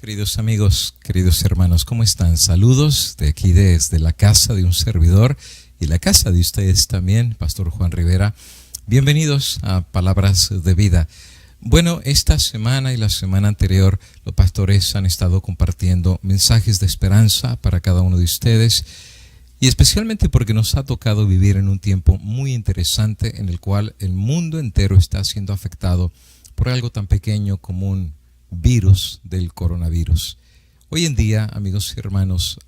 Queridos amigos, queridos hermanos, ¿cómo están? Saludos de aquí desde la casa de un servidor y la casa de ustedes también, Pastor Juan Rivera. Bienvenidos a Palabras de Vida. Bueno, esta semana y la semana anterior los pastores han estado compartiendo mensajes de esperanza para cada uno de ustedes y especialmente porque nos ha tocado vivir en un tiempo muy interesante en el cual el mundo entero está siendo afectado por algo tan pequeño como un virus del coronavirus. Hoy en día, amigos y hermanos,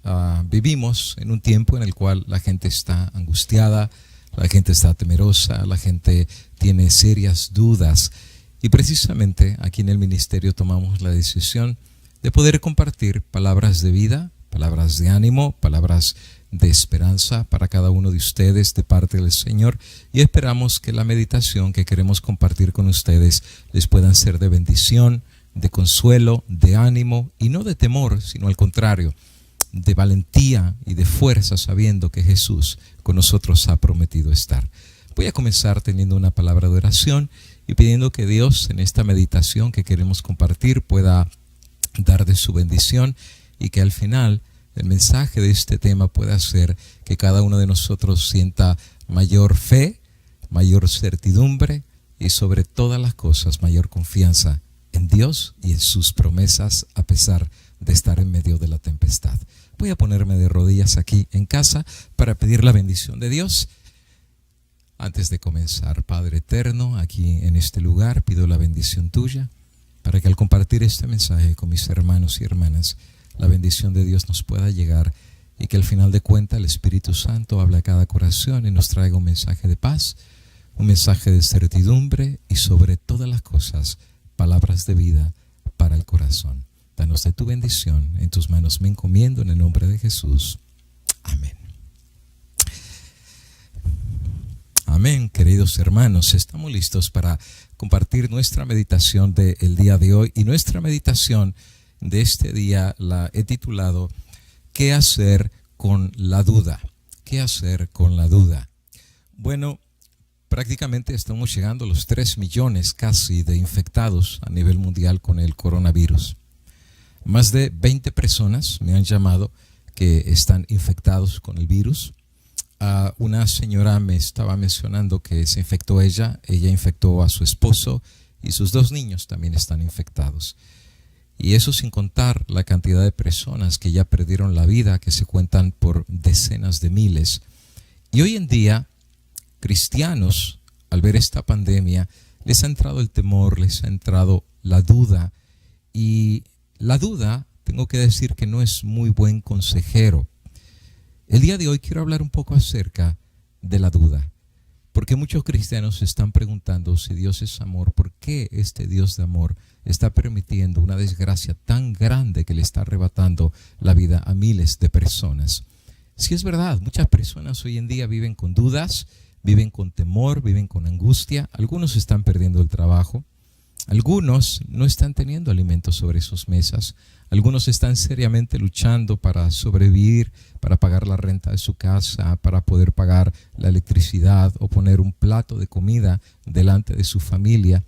vivimos en un tiempo en el cual la gente está angustiada, la gente está temerosa, la gente tiene serias dudas y precisamente aquí en el ministerio tomamos la decisión de poder compartir palabras de vida, palabras de ánimo, palabras de esperanza para cada uno de ustedes de parte del Señor, y esperamos que la meditación que queremos compartir con ustedes les puedan ser de bendición, de consuelo, de ánimo y no de temor, sino al contrario, de valentía y de fuerza, sabiendo que Jesús con nosotros ha prometido estar. Voy a comenzar teniendo una palabra de oración y pidiendo que Dios en esta meditación que queremos compartir pueda dar de su bendición y que al final el mensaje de este tema pueda hacer que cada uno de nosotros sienta mayor fe, mayor certidumbre y sobre todas las cosas mayor confianza en Dios y en sus promesas a pesar de estar en medio de la tempestad. Voy a ponerme de rodillas aquí en casa para pedir la bendición de Dios. Antes de comenzar, Padre eterno, aquí en este lugar pido la bendición tuya para que al compartir este mensaje con mis hermanos y hermanas, la bendición de Dios nos pueda llegar y que al final de cuentas el Espíritu Santo hable a cada corazón y nos traiga un mensaje de paz, un mensaje de certidumbre y sobre todas las cosas, palabras de vida para el corazón. Danos de tu bendición, en tus manos me encomiendo en el nombre de Jesús. Amén. Amén, queridos hermanos, estamos listos para compartir nuestra meditación del día de hoy y nuestra meditación de este día la he titulado ¿Qué hacer con la duda? ¿Qué hacer con la duda? Bueno, prácticamente estamos llegando a los 3 millones casi de infectados a nivel mundial con el coronavirus. Más de 20 personas me han llamado que están infectados con el virus. Una señora me estaba mencionando que se infectó ella infectó a su esposo y sus 2 niños también están infectados. Y eso sin contar la cantidad de personas que ya perdieron la vida, que se cuentan por decenas de miles. Y hoy en día, cristianos, al ver esta pandemia, les ha entrado el temor, les ha entrado la duda. Y la duda, tengo que decir que no es muy buen consejero. El día de hoy quiero hablar un poco acerca de la duda. Porque muchos cristianos se están preguntando si Dios es amor, ¿por qué este Dios de amor está permitiendo una desgracia tan grande que le está arrebatando la vida a miles de personas? Si es verdad, muchas personas hoy en día viven con dudas, viven con temor, viven con angustia. Algunos están perdiendo el trabajo, algunos no están teniendo alimentos sobre sus mesas, algunos están seriamente luchando para sobrevivir, para pagar la renta de su casa, para poder pagar la electricidad o poner un plato de comida delante de su familia.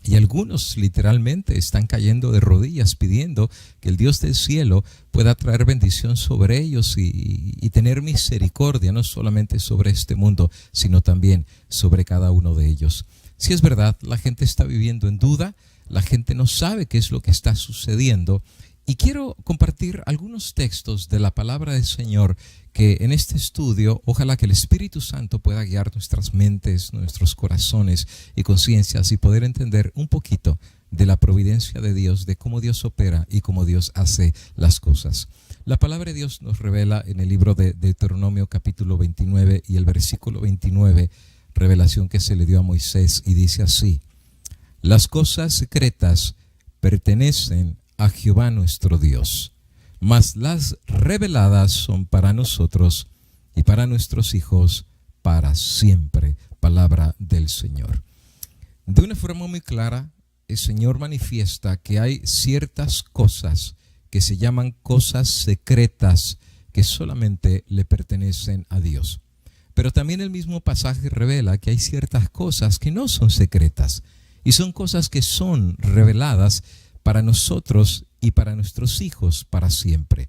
Y algunos literalmente están cayendo de rodillas pidiendo que el Dios del cielo pueda traer bendición sobre ellos y tener misericordia, no solamente sobre este mundo, sino también sobre cada uno de ellos. Si es verdad, la gente está viviendo en duda, la gente no sabe qué es lo que está sucediendo. Y quiero compartir algunos textos de la palabra del Señor que en este estudio, ojalá que el Espíritu Santo pueda guiar nuestras mentes, nuestros corazones y conciencias y poder entender un poquito de la providencia de Dios, de cómo Dios opera y cómo Dios hace las cosas. La palabra de Dios nos revela en el libro de Deuteronomio capítulo 29 y el versículo 29, revelación que se le dio a Moisés, y dice así: las cosas secretas pertenecen a Jehová nuestro Dios, mas las reveladas son para nosotros y para nuestros hijos para siempre. Palabra del Señor. De una forma muy clara, el Señor manifiesta que hay ciertas cosas que se llaman cosas secretas que solamente le pertenecen a Dios. Pero también el mismo pasaje revela que hay ciertas cosas que no son secretas y son cosas que son reveladas, para nosotros y para nuestros hijos para siempre.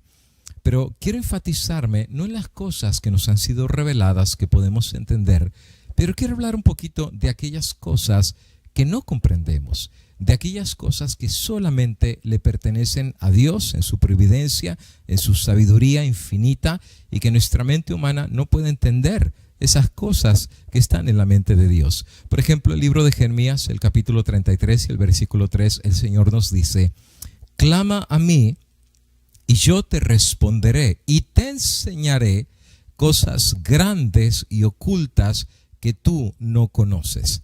Pero quiero enfatizarme no en las cosas que nos han sido reveladas, que podemos entender, pero quiero hablar un poquito de aquellas cosas que no comprendemos, de aquellas cosas que solamente le pertenecen a Dios en su providencia, en su sabiduría infinita, y que nuestra mente humana no puede entender esas cosas que están en la mente de Dios. Por ejemplo, el libro de Jeremías, el capítulo 33 y el versículo 3, el Señor nos dice: clama a mí y yo te responderé y te enseñaré cosas grandes y ocultas que tú no conoces.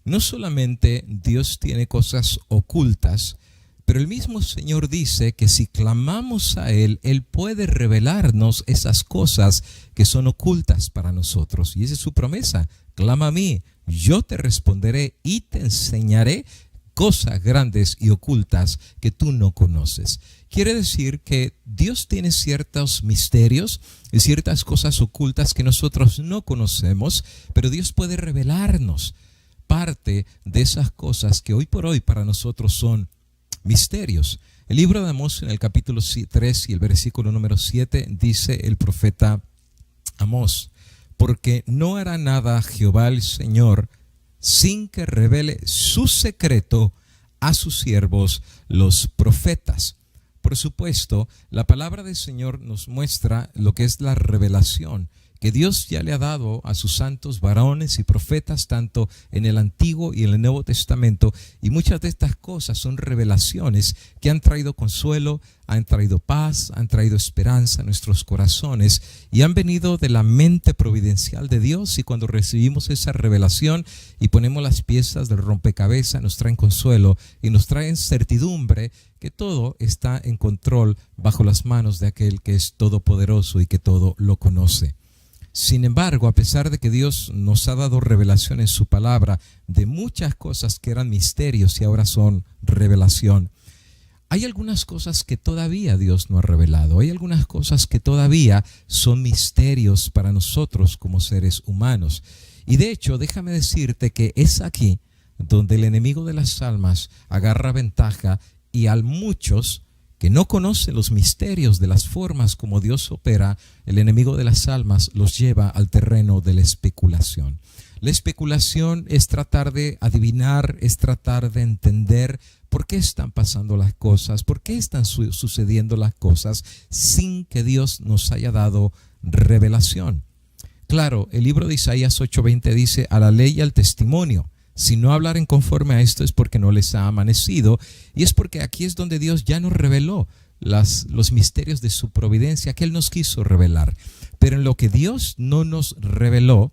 No solamente Dios tiene cosas ocultas, pero el mismo Señor dice que si clamamos a Él, Él puede revelarnos esas cosas que son ocultas para nosotros. Y esa es su promesa: clama a mí, yo te responderé y te enseñaré cosas grandes y ocultas que tú no conoces. Quiere decir que Dios tiene ciertos misterios y ciertas cosas ocultas que nosotros no conocemos, pero Dios puede revelarnos parte de esas cosas que hoy por hoy para nosotros son misterios. El libro de Amós, en el capítulo 3 y el versículo número 7, dice el profeta Amós: porque no hará nada Jehová el Señor sin que revele su secreto a sus siervos los profetas. Por supuesto, la palabra del Señor nos muestra lo que es la revelación que Dios ya le ha dado a sus santos varones y profetas, tanto en el Antiguo y en el Nuevo Testamento, y muchas de estas cosas son revelaciones que han traído consuelo, han traído paz, han traído esperanza a nuestros corazones y han venido de la mente providencial de Dios. Y cuando recibimos esa revelación y ponemos las piezas del rompecabezas, nos traen consuelo y nos traen certidumbre que todo está en control bajo las manos de aquel que es todopoderoso y que todo lo conoce. Sin embargo, a pesar de que Dios nos ha dado revelación en su palabra de muchas cosas que eran misterios y ahora son revelación, hay algunas cosas que todavía Dios no ha revelado. Hay algunas cosas que todavía son misterios para nosotros como seres humanos. Y de hecho, déjame decirte que es aquí donde el enemigo de las almas agarra ventaja, y a muchos que no conocen los misterios de las formas como Dios opera, el enemigo de las almas los lleva al terreno de la especulación. La especulación es tratar de adivinar, es tratar de entender por qué están pasando las cosas, por qué están sucediendo las cosas sin que Dios nos haya dado revelación. Claro, el libro de Isaías 8:20 dice: a la ley y al testimonio. Si no hablaren conforme a esto es porque no les ha amanecido, y es porque aquí es donde Dios ya nos reveló los misterios de su providencia que Él nos quiso revelar. Pero en lo que Dios no nos reveló,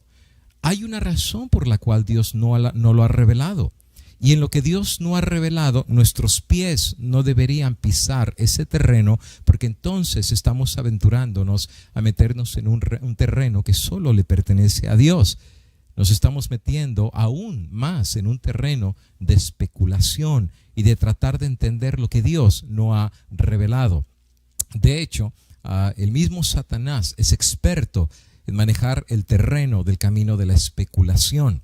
hay una razón por la cual Dios no lo ha revelado. Y en lo que Dios no ha revelado, nuestros pies no deberían pisar ese terreno, porque entonces estamos aventurándonos a meternos en un terreno que solo le pertenece a Dios. Nos estamos metiendo aún más en un terreno de especulación y de tratar de entender lo que Dios no ha revelado. De hecho, el mismo Satanás es experto en manejar el terreno del camino de la especulación.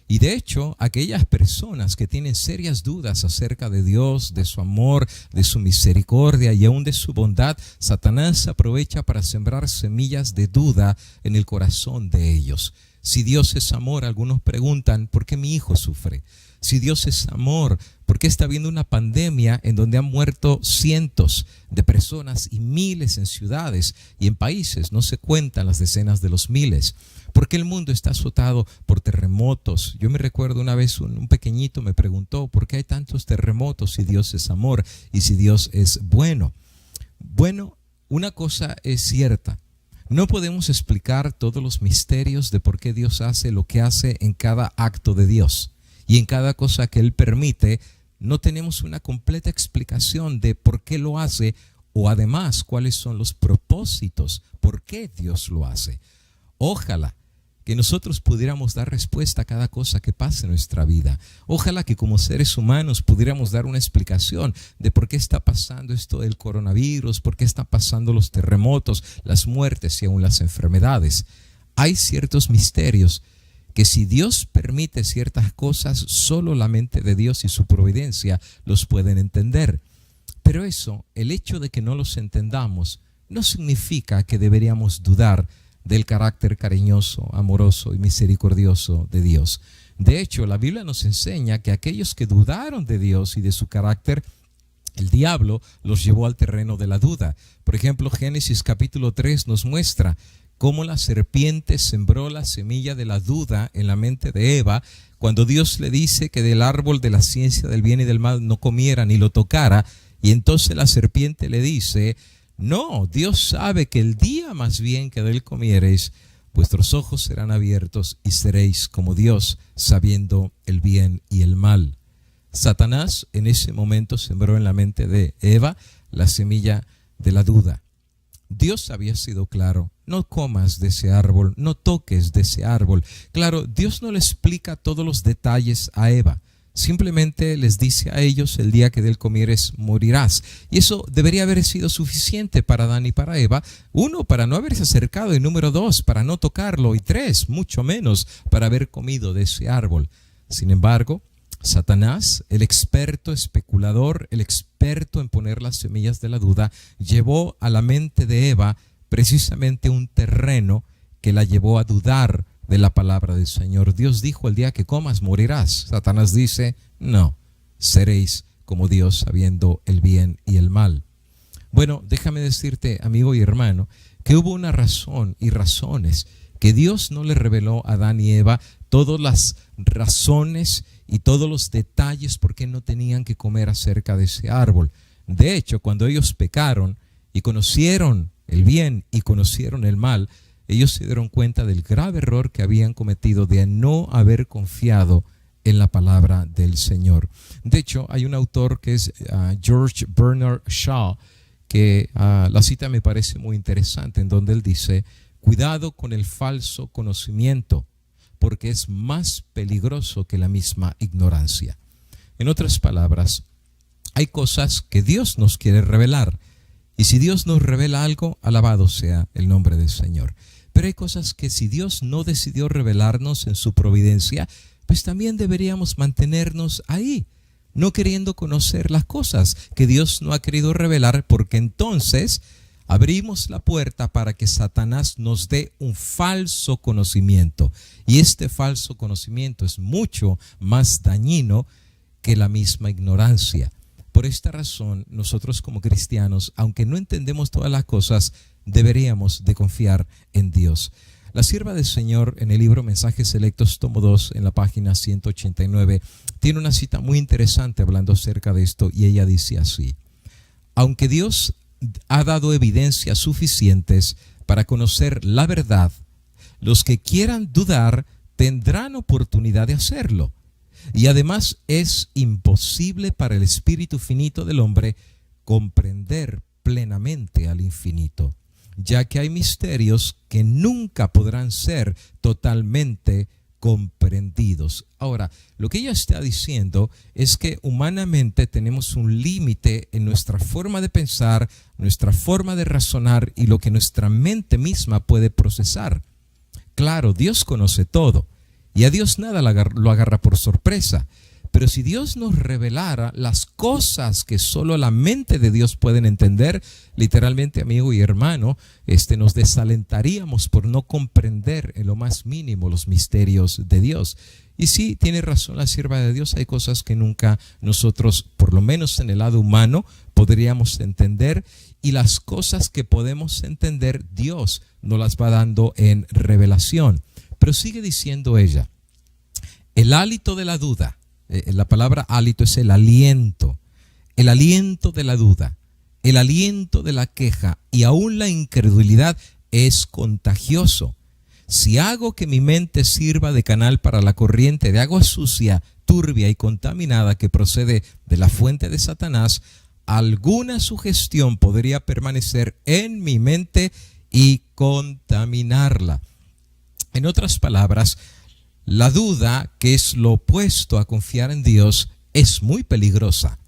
Y de hecho, aquellas personas que tienen serias dudas acerca de Dios, de su amor, de su misericordia y aún de su bondad, Satanás aprovecha para sembrar semillas de duda en el corazón de ellos. Si Dios es amor, algunos preguntan: ¿por qué mi hijo sufre? Si Dios es amor, ¿por qué está habiendo una pandemia en donde han muerto cientos de personas y miles en ciudades y en países? No se cuentan las decenas de los miles. ¿Por qué el mundo está azotado por terremotos? Yo me recuerdo una vez un pequeñito me preguntó: ¿por qué hay tantos terremotos si Dios es amor y si Dios es bueno? Bueno, una cosa es cierta. No podemos explicar todos los misterios de por qué Dios hace lo que hace en cada acto de Dios. Y en cada cosa que Él permite, no tenemos una completa explicación de por qué lo hace, o además cuáles son los propósitos, por qué Dios lo hace. Ojalá que nosotros pudiéramos dar respuesta a cada cosa que pase en nuestra vida. Ojalá que como seres humanos pudiéramos dar una explicación de por qué está pasando esto del coronavirus, por qué están pasando los terremotos, las muertes y aún las enfermedades. Hay ciertos misterios que si Dios permite ciertas cosas, solo la mente de Dios y su providencia los pueden entender. Pero eso, el hecho de que no los entendamos, no significa que deberíamos dudar del carácter cariñoso, amoroso y misericordioso de Dios. De hecho, la Biblia nos enseña que aquellos que dudaron de Dios y de su carácter, el diablo los llevó al terreno de la duda. Por ejemplo, Génesis capítulo 3 nos muestra cómo la serpiente sembró la semilla de la duda en la mente de Eva, cuando Dios le dice que del árbol de la ciencia del bien y del mal no comiera ni lo tocara. Y entonces la serpiente le dice: no, Dios sabe que el día más bien que de él comiereis, vuestros ojos serán abiertos y seréis como Dios, sabiendo el bien y el mal. Satanás en ese momento sembró en la mente de Eva la semilla de la duda. Dios había sido claro: no comas de ese árbol, no toques de ese árbol. Claro, Dios no le explica todos los detalles a Eva. Simplemente les dice a ellos: el día que de él comieres morirás. Y eso debería haber sido suficiente para Adán y para Eva. 1, para no haberse acercado, y número 2, para no tocarlo, y 3, mucho menos, para haber comido de ese árbol. Sin embargo, Satanás, el experto especulador, el experto en poner las semillas de la duda, llevó a la mente de Eva precisamente un terreno que la llevó a dudar de la palabra del Señor. Dios dijo: el día que comas morirás. Satanás dice: no, seréis como Dios, sabiendo el bien y el mal. Bueno, déjame decirte, amigo y hermano, que hubo una razón y razones que Dios no le reveló a Adán y Eva, todas las razones y todos los detalles por qué no tenían que comer acerca de ese árbol. De hecho, cuando ellos pecaron y conocieron el bien y conocieron el mal, ellos se dieron cuenta del grave error que habían cometido de no haber confiado en la palabra del Señor. De hecho, hay un autor que es George Bernard Shaw, que la cita me parece muy interesante, en donde él dice: cuidado con el falso conocimiento, porque es más peligroso que la misma ignorancia. En otras palabras, hay cosas que Dios nos quiere revelar, y si Dios nos revela algo, alabado sea el nombre del Señor. Pero hay cosas que si Dios no decidió revelarnos en su providencia, pues también deberíamos mantenernos ahí, no queriendo conocer las cosas que Dios no ha querido revelar, porque entonces abrimos la puerta para que Satanás nos dé un falso conocimiento. Y este falso conocimiento es mucho más dañino que la misma ignorancia. Por esta razón, nosotros como cristianos, aunque no entendemos todas las cosas, deberíamos de confiar en Dios. La sierva del Señor, en el libro Mensajes Selectos, tomo 2, en la página 189, tiene una cita muy interesante hablando acerca de esto, y ella dice así: aunque Dios ha dado evidencias suficientes para conocer la verdad, los que quieran dudar tendrán oportunidad de hacerlo. Y además es imposible para el espíritu finito del hombre comprender plenamente al infinito, ya que hay misterios que nunca podrán ser totalmente comprendidos. Ahora, lo que ella está diciendo es que humanamente tenemos un límite en nuestra forma de pensar, nuestra forma de razonar y lo que nuestra mente misma puede procesar. Claro, Dios conoce todo y a Dios nada lo agarra por sorpresa. Pero si Dios nos revelara las cosas que solo la mente de Dios pueden entender, literalmente, amigo y hermano, nos desalentaríamos por no comprender en lo más mínimo los misterios de Dios. Y sí, tiene razón la sierva de Dios, hay cosas que nunca nosotros, por lo menos en el lado humano, podríamos entender, y las cosas que podemos entender, Dios nos las va dando en revelación. Pero sigue diciendo ella: el hálito de la duda. La palabra hálito es el aliento de la duda, el aliento de la queja y aún la incredulidad es contagioso. Si hago que mi mente sirva de canal para la corriente de agua sucia, turbia y contaminada que procede de la fuente de Satanás, alguna sugestión podría permanecer en mi mente y contaminarla. En otras palabras, la duda, que es lo opuesto a confiar en Dios, es muy peligrosa.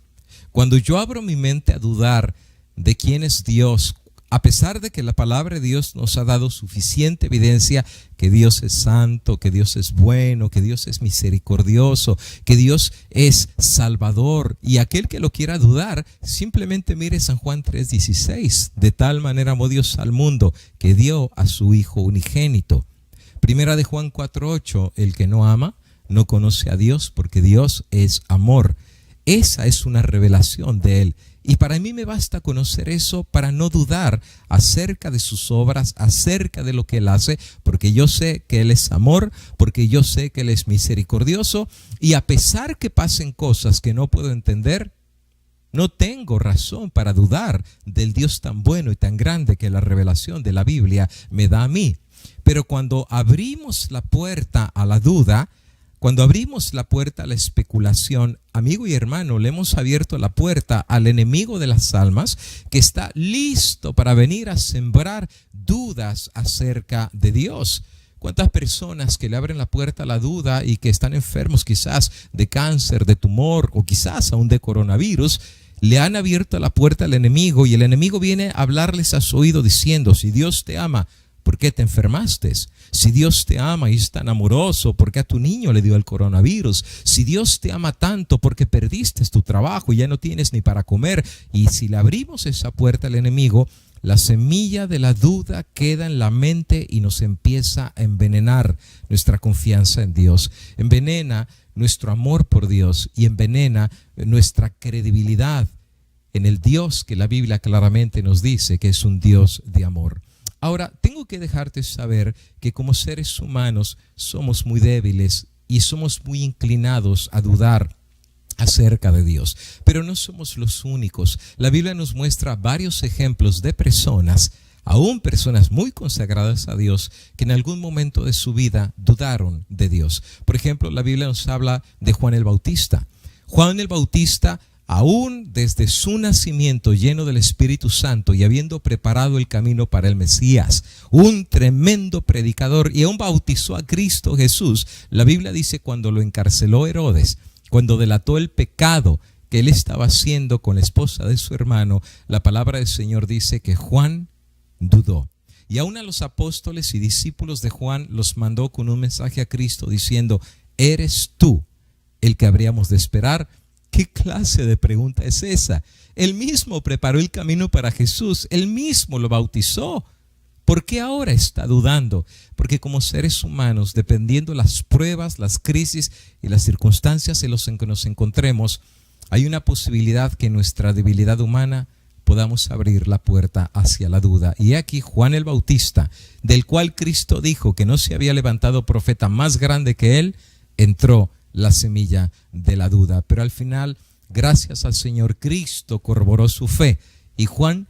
Cuando yo abro mi mente a dudar de quién es Dios, A pesar de que la palabra de Dios nos ha dado suficiente evidencia que Dios es santo, que Dios es bueno, que Dios es misericordioso, que Dios es salvador, y aquel que lo quiera dudar, simplemente mire San Juan 3:16. De tal manera amó Dios al mundo que dio a su Hijo unigénito. Primera de Juan 4:8, el que no ama no conoce a Dios, porque Dios es amor. Esa es una revelación de Él. Y para mí me basta conocer eso para no dudar acerca de sus obras, acerca de lo que Él hace, porque yo sé que Él es amor, porque yo sé que Él es misericordioso, y a pesar que pasen cosas que no puedo entender, no tengo razón para dudar del Dios tan bueno y tan grande que la revelación de la Biblia me da a mí. Pero cuando abrimos la puerta a la duda, cuando abrimos la puerta a la especulación, amigo y hermano, le hemos abierto la puerta al enemigo de las almas, que está listo para venir a sembrar dudas acerca de Dios. ¿Cuántas personas que le abren la puerta a la duda y que están enfermos quizás de cáncer, de tumor o quizás aún de coronavirus, le han abierto la puerta al enemigo, y el enemigo viene a hablarles a su oído diciendo: si Dios te ama, ¿por qué te enfermaste? Si Dios te ama y es tan amoroso, ¿por qué a tu niño le dio el coronavirus? Si Dios te ama tanto, ¿por qué perdiste tu trabajo y ya no tienes ni para comer? Y si le abrimos esa puerta al enemigo, la semilla de la duda queda en la mente y nos empieza a envenenar nuestra confianza en Dios. Envenena nuestro amor por Dios y envenena nuestra credibilidad en el Dios que la Biblia claramente nos dice que es un Dios de amor. Ahora, tengo que dejarte saber que como seres humanos somos muy débiles y somos muy inclinados a dudar acerca de Dios. Pero no somos los únicos. La Biblia nos muestra varios ejemplos de personas, aún personas muy consagradas a Dios, que en algún momento de su vida dudaron de Dios. Por ejemplo, la Biblia nos habla de Juan el Bautista. Juan el Bautista, aún desde su nacimiento lleno del Espíritu Santo y habiendo preparado el camino para el Mesías, un tremendo predicador, y aún bautizó a Cristo Jesús. La Biblia dice, cuando lo encarceló Herodes, cuando delató el pecado que él estaba haciendo con la esposa de su hermano, la palabra del Señor dice que Juan dudó. Y aún a los apóstoles y discípulos de Juan los mandó con un mensaje a Cristo diciendo: ¿eres tú el que habríamos de esperar? ¿Qué clase de pregunta es esa? Él mismo preparó el camino para Jesús, él mismo lo bautizó. ¿Por qué ahora está dudando? Porque como seres humanos, dependiendo las pruebas, las crisis y las circunstancias en las que nos encontremos, hay una posibilidad que en nuestra debilidad humana podamos abrir la puerta hacia la duda. Y aquí Juan el Bautista, del cual Cristo dijo que no se había levantado profeta más grande que él, entró la semilla de la duda. Pero al final, gracias al Señor, Cristo corroboró su fe, y Juan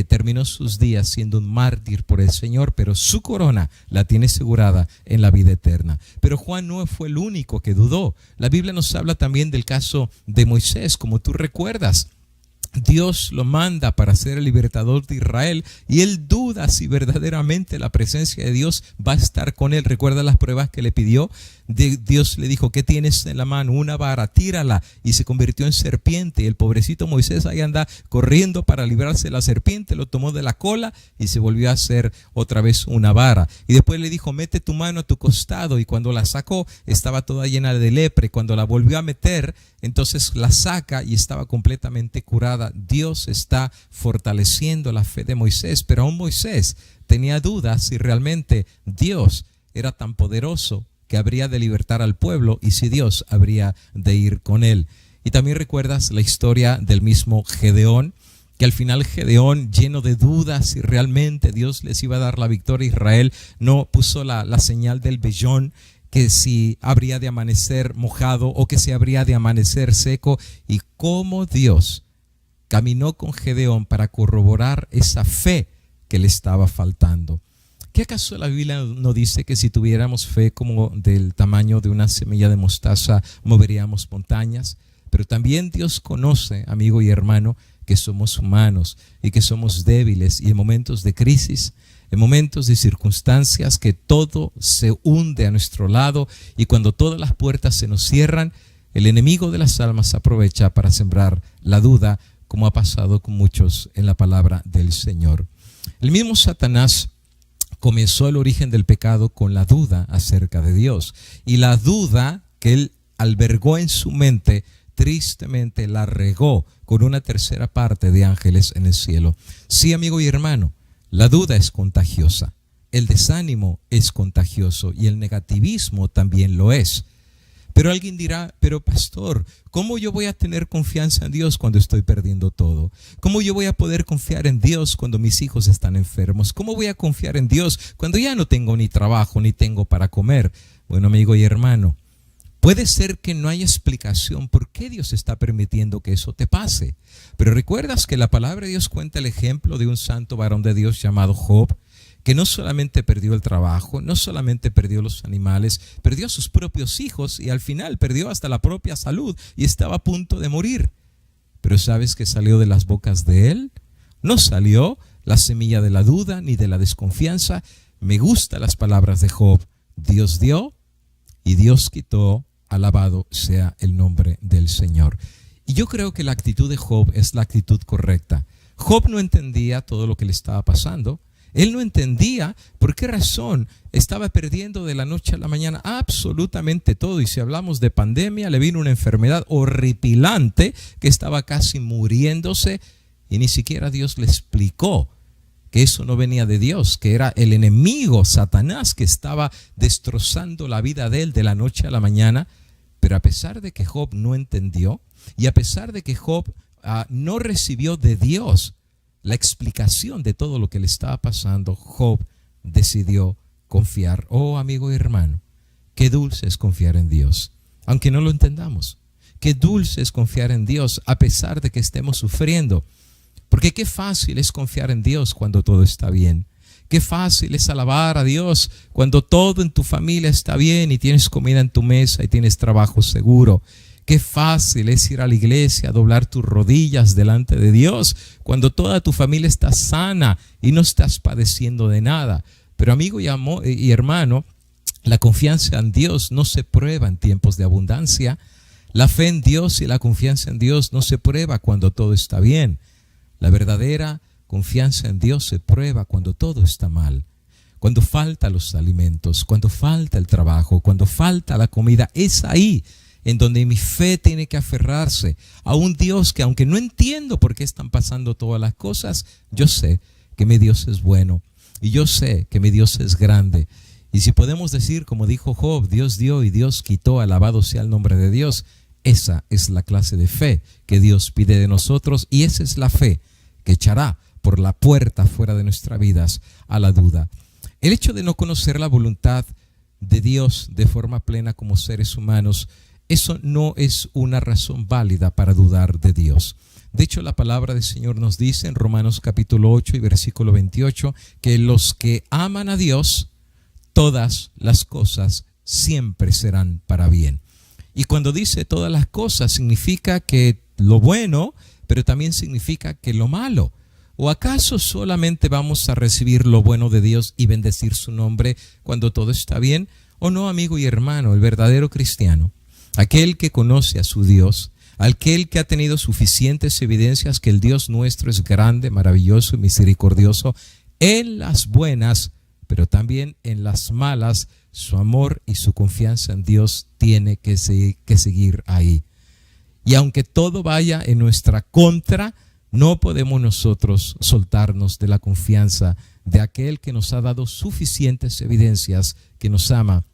terminó sus días siendo un mártir por el Señor, pero su corona la tiene asegurada en la vida eterna. Pero Juan no fue el único que dudó. La Biblia nos habla también del caso de Moisés, como tú recuerdas. Dios lo manda para ser el libertador de Israel y él duda si verdaderamente la presencia de Dios va a estar con él. ¿Recuerda las pruebas que le pidió? Dios le dijo: ¿qué tienes en la mano? Una vara, tírala. Y se convirtió en serpiente. Y el pobrecito Moisés ahí anda corriendo para librarse de la serpiente, lo tomó de la cola y se volvió a hacer otra vez una vara. Y después le dijo: mete tu mano a tu costado. Y cuando la sacó estaba toda llena de lepra. Y cuando la volvió a meter, entonces la saca y estaba completamente curada. Dios está fortaleciendo la fe de Moisés, pero aún Moisés tenía dudas si realmente Dios era tan poderoso que habría de libertar al pueblo y si Dios habría de ir con él. Y también recuerdas la historia del mismo Gedeón, que al final Gedeón, lleno de dudas si realmente Dios les iba a dar la victoria a Israel, no puso la señal del vellón, que si habría de amanecer mojado o que si habría de amanecer seco, y cómo Dios caminó con Gedeón para corroborar esa fe que le estaba faltando. ¿Qué acaso la Biblia no dice que si tuviéramos fe como del tamaño de una semilla de mostaza moveríamos montañas? Pero también Dios conoce, amigo y hermano, que somos humanos y que somos débiles, y en momentos de crisis, en momentos de circunstancias que todo se hunde a nuestro lado, y cuando todas las puertas se nos cierran, el enemigo de las almas aprovecha para sembrar la duda, como ha pasado con muchos en la palabra del Señor. El mismo Satanás comenzó el origen del pecado con la duda acerca de Dios. Y la duda que él albergó en su mente, tristemente la regó con una tercera parte de ángeles en el cielo. Sí, amigo y hermano, la duda es contagiosa, el desánimo es contagioso y el negativismo también lo es. Pero alguien dirá, pero pastor, ¿cómo yo voy a tener confianza en Dios cuando estoy perdiendo todo? ¿Cómo yo voy a poder confiar en Dios cuando mis hijos están enfermos? ¿Cómo voy a confiar en Dios cuando ya no tengo ni trabajo ni tengo para comer? Bueno, amigo y hermano, puede ser que no haya explicación por qué Dios está permitiendo que eso te pase. Pero recuerdas que la palabra de Dios cuenta el ejemplo de un santo varón de Dios llamado Job, que no solamente perdió el trabajo, no solamente perdió los animales, perdió a sus propios hijos y al final perdió hasta la propia salud y estaba a punto de morir. Pero ¿sabes qué salió de las bocas de él? No salió la semilla de la duda ni de la desconfianza. Me gustan las palabras de Job. Dios dio y Dios quitó. Alabado sea el nombre del Señor. Y yo creo que la actitud de Job es la actitud correcta. Job no entendía todo lo que le estaba pasando. Él no entendía por qué razón estaba perdiendo de la noche a la mañana absolutamente todo. Y si hablamos de pandemia, le vino una enfermedad horripilante que estaba casi muriéndose y ni siquiera Dios le explicó que eso no venía de Dios, que era el enemigo, Satanás, que estaba destrozando la vida de él de la noche a la mañana. Pero a pesar de que Job no entendió y a pesar de que Job no recibió de Dios la explicación de todo lo que le estaba pasando, Job decidió confiar. Oh, amigo y hermano, qué dulce es confiar en Dios, aunque no lo entendamos. Qué dulce es confiar en Dios a pesar de que estemos sufriendo. Porque qué fácil es confiar en Dios cuando todo está bien. Qué fácil es alabar a Dios cuando todo en tu familia está bien y tienes comida en tu mesa y tienes trabajo seguro. Qué fácil es ir a la iglesia, doblar tus rodillas delante de Dios cuando toda tu familia está sana y no estás padeciendo de nada. Pero amigo y hermano, la confianza en Dios no se prueba en tiempos de abundancia. La fe en Dios y la confianza en Dios no se prueba cuando todo está bien. La verdadera confianza en Dios se prueba cuando todo está mal. Cuando faltan los alimentos, cuando falta el trabajo, cuando falta la comida. Es ahí en donde mi fe tiene que aferrarse a un Dios que, aunque no entiendo por qué están pasando todas las cosas, yo sé que mi Dios es bueno y yo sé que mi Dios es grande. Y si podemos decir, como dijo Job, Dios dio y Dios quitó, alabado sea el nombre de Dios, esa es la clase de fe que Dios pide de nosotros y esa es la fe que echará por la puerta fuera de nuestras vidas a la duda. El hecho de no conocer la voluntad de Dios de forma plena como seres humanos, eso no es una razón válida para dudar de Dios. De hecho, la palabra del Señor nos dice en Romanos capítulo 8 y versículo 28 que los que aman a Dios, todas las cosas siempre serán para bien. Y cuando dice todas las cosas, significa que lo bueno, pero también significa que lo malo. ¿O acaso solamente vamos a recibir lo bueno de Dios y bendecir su nombre cuando todo está bien? ¿O no, amigo y hermano? El verdadero cristiano, aquel que conoce a su Dios, aquel que ha tenido suficientes evidencias que el Dios nuestro es grande, maravilloso y misericordioso, en las buenas, pero también en las malas, su amor y su confianza en Dios tiene que seguir ahí. Y aunque todo vaya en nuestra contra, no podemos nosotros soltarnos de la confianza de aquel que nos ha dado suficientes evidencias, que nos ama,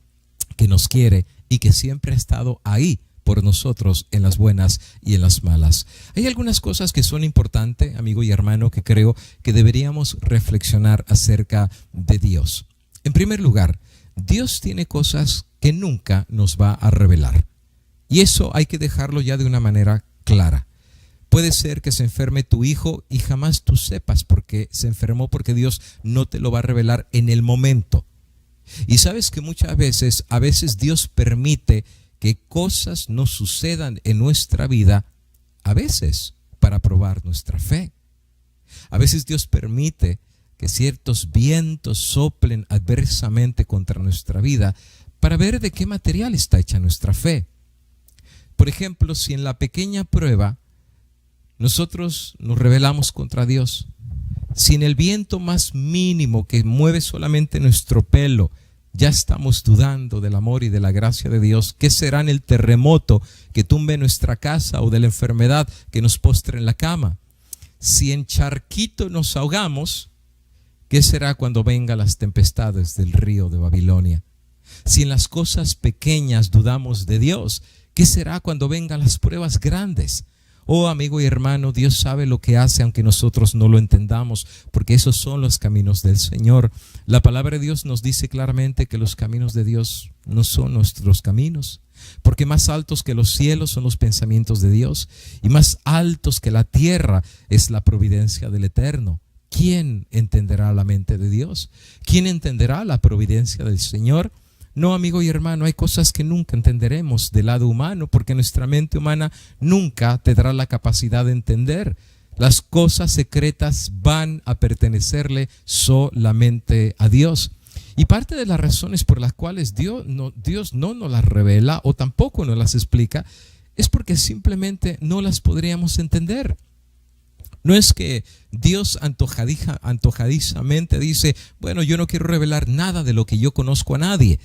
que nos quiere y que siempre ha estado ahí por nosotros en las buenas y en las malas. Hay algunas cosas que son importantes, amigo y hermano, que creo que deberíamos reflexionar acerca de Dios. En primer lugar, Dios tiene cosas que nunca nos va a revelar. Y eso hay que dejarlo ya de una manera clara. Puede ser que se enferme tu hijo y jamás tú sepas por qué se enfermó, porque Dios no te lo va a revelar en el momento. Y sabes que muchas veces, Dios permite que cosas nos sucedan en nuestra vida, a veces para probar nuestra fe. A veces Dios permite que ciertos vientos soplen adversamente contra nuestra vida para ver de qué material está hecha nuestra fe. Por ejemplo, si en la pequeña prueba nosotros nos rebelamos contra Dios, Si en el viento más mínimo que mueve solamente nuestro pelo ya estamos dudando del amor y de la gracia de Dios, ¿qué será en el terremoto que tumbe nuestra casa o de la enfermedad que nos postre en la cama? Si en charquito nos ahogamos, ¿qué será cuando vengan las tempestades del río de Babilonia? Si en las cosas pequeñas dudamos de Dios, ¿qué será cuando vengan las pruebas grandes? Oh amigo y hermano, Dios sabe lo que hace aunque nosotros no lo entendamos, porque esos son los caminos del Señor. La palabra de Dios nos dice claramente que los caminos de Dios no son nuestros caminos, porque más altos que los cielos son los pensamientos de Dios y más altos que la tierra es la providencia del Eterno. ¿Quién entenderá la mente de Dios? ¿Quién entenderá la providencia del Señor? No, amigo y hermano, hay cosas que nunca entenderemos del lado humano, porque nuestra mente humana nunca tendrá la capacidad de entender. Las cosas secretas van a pertenecerle solamente a Dios. Y parte de las razones por las cuales Dios no nos las revela o tampoco nos las explica es porque simplemente no las podríamos entender. No es que Dios antojadizamente dice, bueno, yo no quiero revelar nada de lo que yo conozco a nadie.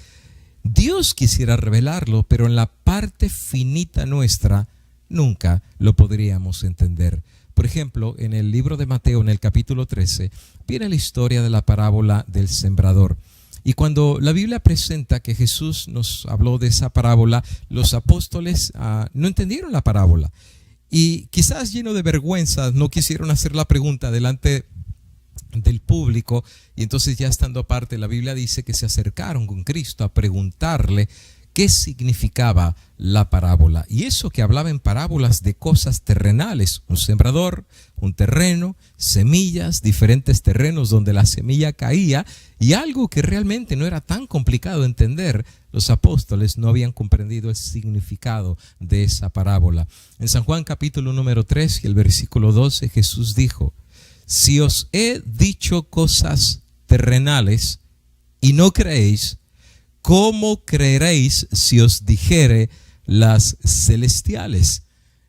Dios quisiera revelarlo, pero en la parte finita nuestra nunca lo podríamos entender. Por ejemplo, en el libro de Mateo, en el capítulo 13, viene la historia de la parábola del sembrador. Y cuando la Biblia presenta que Jesús nos habló de esa parábola, los apóstoles no entendieron la parábola. Y quizás lleno de vergüenza no quisieron hacer la pregunta delante del público, y entonces ya estando aparte, la Biblia dice que se acercaron con Cristo a preguntarle qué significaba la parábola. Y eso que hablaba en parábolas de cosas terrenales, un sembrador, un terreno, semillas, diferentes terrenos donde la semilla caía, y algo que realmente no era tan complicado de entender. Los apóstoles no habían comprendido el significado de esa parábola. En San Juan capítulo número 3 y el versículo 12, Jesús dijo: si os he dicho cosas terrenales y no creéis, ¿cómo creeréis si os dijere las celestiales?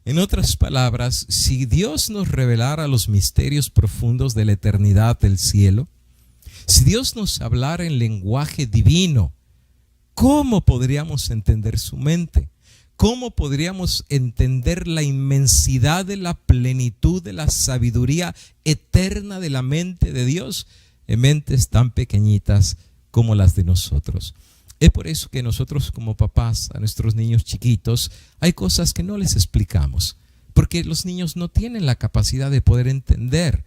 En otras palabras, si Dios nos revelara los misterios profundos de la eternidad del cielo, si Dios nos hablara en lenguaje divino, ¿cómo podríamos entender su mente? ¿Cómo podríamos entender la inmensidad de la plenitud de la sabiduría eterna de la mente de Dios en mentes tan pequeñitas como las de nosotros? Es por eso que nosotros como papás a nuestros niños chiquitos hay cosas que no les explicamos, porque los niños no tienen la capacidad de poder entender.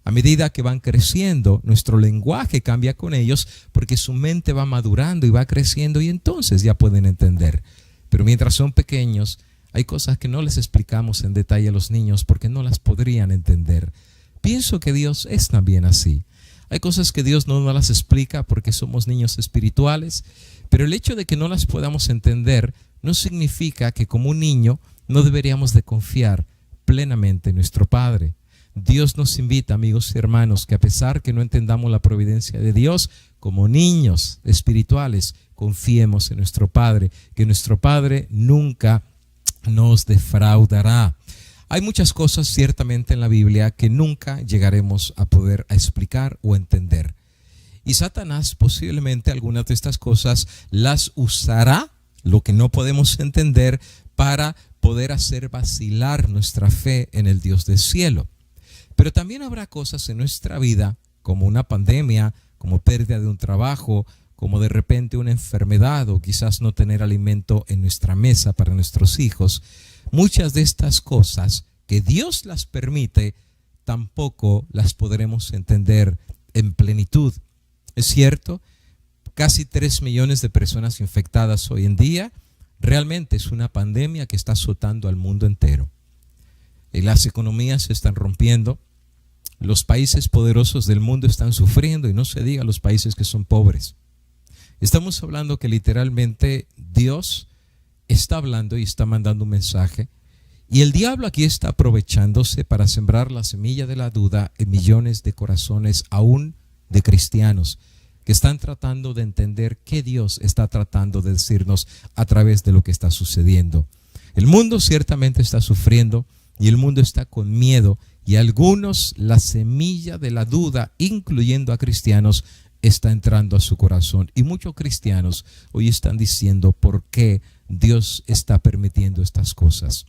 A medida que van creciendo, nuestro lenguaje cambia con ellos porque su mente va madurando y va creciendo, y entonces ya pueden entender. Pero mientras son pequeños, hay cosas que no les explicamos en detalle a los niños porque no las podrían entender. Pienso que Dios es también así. Hay cosas que Dios no nos las explica porque somos niños espirituales, pero el hecho de que no las podamos entender no significa que como un niño no deberíamos de confiar plenamente en nuestro Padre. Dios nos invita, amigos y hermanos, que a pesar que no entendamos la providencia de Dios, como niños espirituales, confiemos en nuestro Padre, que nuestro Padre nunca nos defraudará. Hay muchas cosas ciertamente en la Biblia que nunca llegaremos a poder explicar o entender. Y Satanás posiblemente algunas de estas cosas las usará, lo que no podemos entender, para poder hacer vacilar nuestra fe en el Dios del cielo. Pero también habrá cosas en nuestra vida, como una pandemia, como pérdida de un trabajo, como de repente una enfermedad o quizás no tener alimento en nuestra mesa para nuestros hijos. Muchas de estas cosas que Dios las permite, tampoco las podremos entender en plenitud. Es cierto, casi 3 millones de personas infectadas hoy en día. Realmente es una pandemia que está azotando al mundo entero. Y las economías se están rompiendo. Los países poderosos del mundo están sufriendo, y no se diga los países que son pobres. Estamos hablando que literalmente Dios está hablando y está mandando un mensaje, y el diablo aquí está aprovechándose para sembrar la semilla de la duda en millones de corazones, aún de cristianos, que están tratando de entender qué Dios está tratando de decirnos a través de lo que está sucediendo. El mundo ciertamente está sufriendo y el mundo está con miedo, Y a algunos la semilla de la duda, incluyendo a cristianos, está entrando a su corazón. Y muchos cristianos hoy están diciendo por qué Dios está permitiendo estas cosas.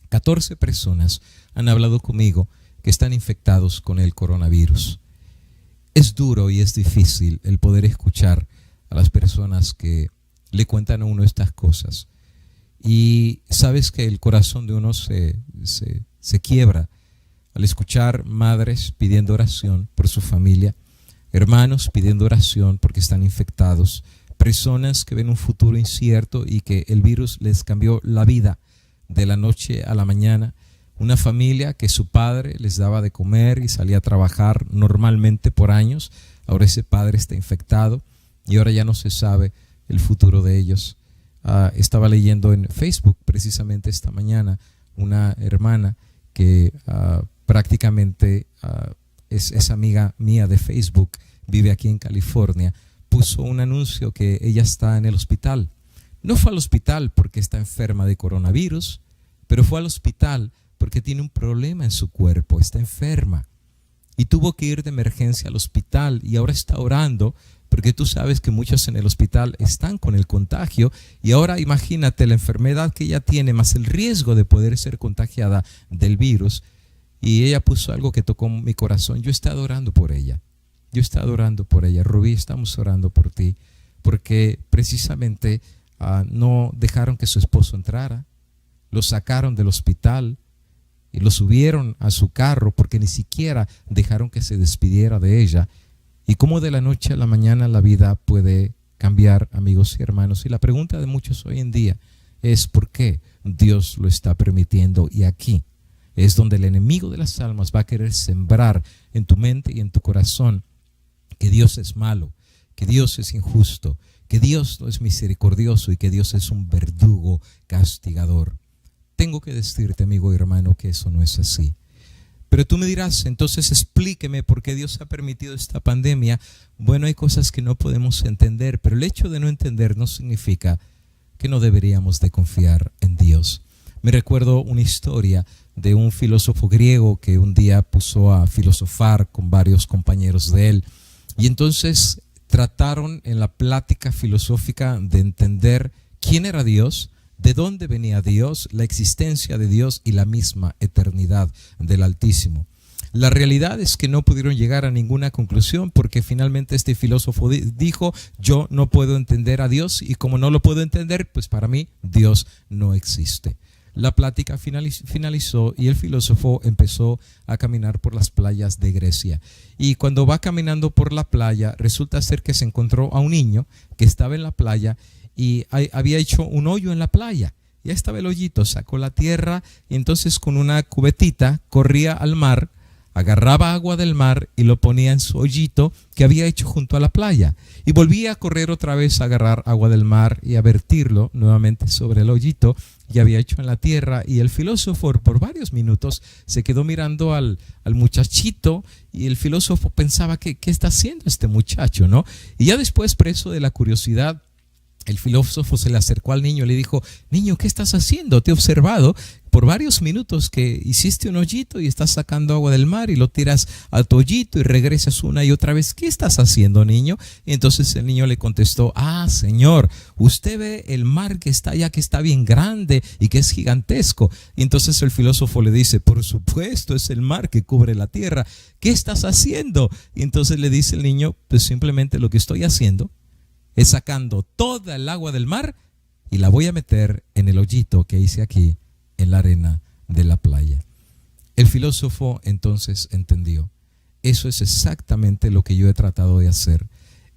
14 personas han hablado conmigo que están infectados con el coronavirus. Es duro y es difícil el poder escuchar a las personas que le cuentan a uno estas cosas. Y sabes que el corazón de uno se quiebra al escuchar madres pidiendo oración por su familia, hermanos pidiendo oración porque están infectados, personas que ven un futuro incierto y que el virus les cambió la vida de la noche a la mañana, una familia que su padre les daba de comer y salía a trabajar normalmente por años, ahora ese padre está infectado y ahora ya no se sabe el futuro de ellos. Estaba leyendo en Facebook precisamente esta mañana una hermana que prácticamente es amiga mía de Facebook, vive aquí en California, puso un anuncio que ella está en el hospital. No fue al hospital porque está enferma de coronavirus, pero fue al hospital porque tiene un problema en su cuerpo, está enferma. Y tuvo que ir de emergencia al hospital y ahora está orando porque tú sabes que muchos en el hospital están con el contagio y ahora imagínate la enfermedad que ella tiene más el riesgo de poder ser contagiada del virus. Y ella puso algo que tocó mi corazón. Yo he estado orando por ella. Rubí, estamos orando por ti porque precisamente no dejaron que su esposo entrara. Lo sacaron del hospital y lo subieron a su carro porque ni siquiera dejaron que se despidiera de ella. Y cómo de la noche a la mañana la vida puede cambiar, amigos y hermanos. Y la pregunta de muchos hoy en día es ¿por qué Dios lo está permitiendo? Y aquí es donde el enemigo de las almas va a querer sembrar en tu mente y en tu corazón que Dios es malo, que Dios es injusto, que Dios no es misericordioso y que Dios es un verdugo castigador. Tengo que decirte, amigo y hermano, que eso no es así. Pero tú me dirás, entonces explíqueme por qué Dios ha permitido esta pandemia. Bueno, hay cosas que no podemos entender, pero el hecho de no entender no significa que no deberíamos de confiar en Dios. Me recuerdo una historia de un filósofo griego que un día puso a filosofar con varios compañeros de él. Y entonces trataron en la plática filosófica de entender quién era Dios, de dónde venía Dios, la existencia de Dios y la misma eternidad del Altísimo. La realidad es que no pudieron llegar a ninguna conclusión porque finalmente este filósofo dijo, yo no puedo entender a Dios y como no lo puedo entender, pues para mí Dios no existe. La plática finalizó y el filósofo empezó a caminar por las playas de Grecia. Y cuando va caminando por la playa, resulta ser que se encontró a un niño que estaba en la playa y había hecho un hoyo en la playa. Ya estaba el hoyito, sacó la tierra y entonces con una cubetita corría al mar, agarraba agua del mar y lo ponía en su hoyito que había hecho junto a la playa. Y volvía a correr otra vez a agarrar agua del mar y a vertirlo nuevamente sobre el hoyito que había hecho en la tierra. Y el filósofo por varios minutos se quedó mirando al muchachito y el filósofo pensaba ¿qué está haciendo este muchacho? ¿No? Y ya después, preso de la curiosidad, el filósofo se le acercó al niño y le dijo, niño, ¿qué estás haciendo? Te he observado por varios minutos que hiciste un hoyito y estás sacando agua del mar y lo tiras a tu hoyito y regresas una y otra vez. ¿Qué estás haciendo, niño? Y entonces el niño le contestó, señor, usted ve el mar que está allá, que está bien grande y que es gigantesco. Y entonces el filósofo le dice, por supuesto, es el mar que cubre la tierra. ¿Qué estás haciendo? Y entonces le dice el niño, pues simplemente lo que estoy haciendo es sacando toda el agua del mar y la voy a meter en el hoyito que hice aquí en la arena de la playa. El filósofo entonces entendió. Eso es exactamente lo que yo he tratado de hacer.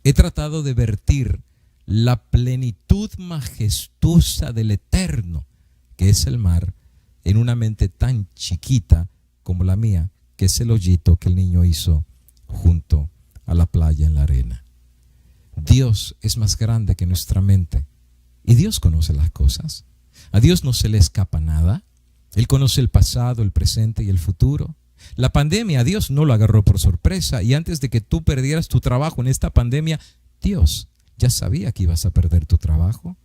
He tratado de vertir la plenitud majestuosa del eterno, que es el mar, en una mente tan chiquita como la mía, que es el hoyito que el niño hizo junto a la playa en la arena. Dios es más grande que nuestra mente y Dios conoce las cosas. A Dios no se le escapa nada. Él conoce el pasado, el presente y el futuro. La pandemia a Dios no lo agarró por sorpresa y antes de que tú perdieras tu trabajo en esta pandemia, Dios ya sabía que ibas a perder tu trabajo.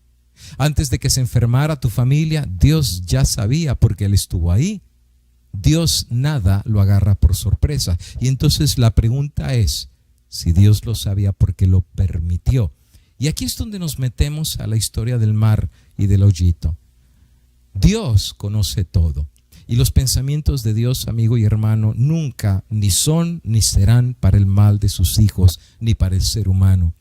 Antes de que se enfermara tu familia, Dios ya sabía porque Él estuvo ahí. Dios nada lo agarra por sorpresa. Y entonces la pregunta es, si Dios lo sabía, ¿por qué lo permitió? Y aquí es donde nos metemos a la historia del mar y del hoyito. Dios conoce todo. Y los pensamientos de Dios, amigo y hermano, nunca ni son ni serán para el mal de sus hijos, ni para el ser humano.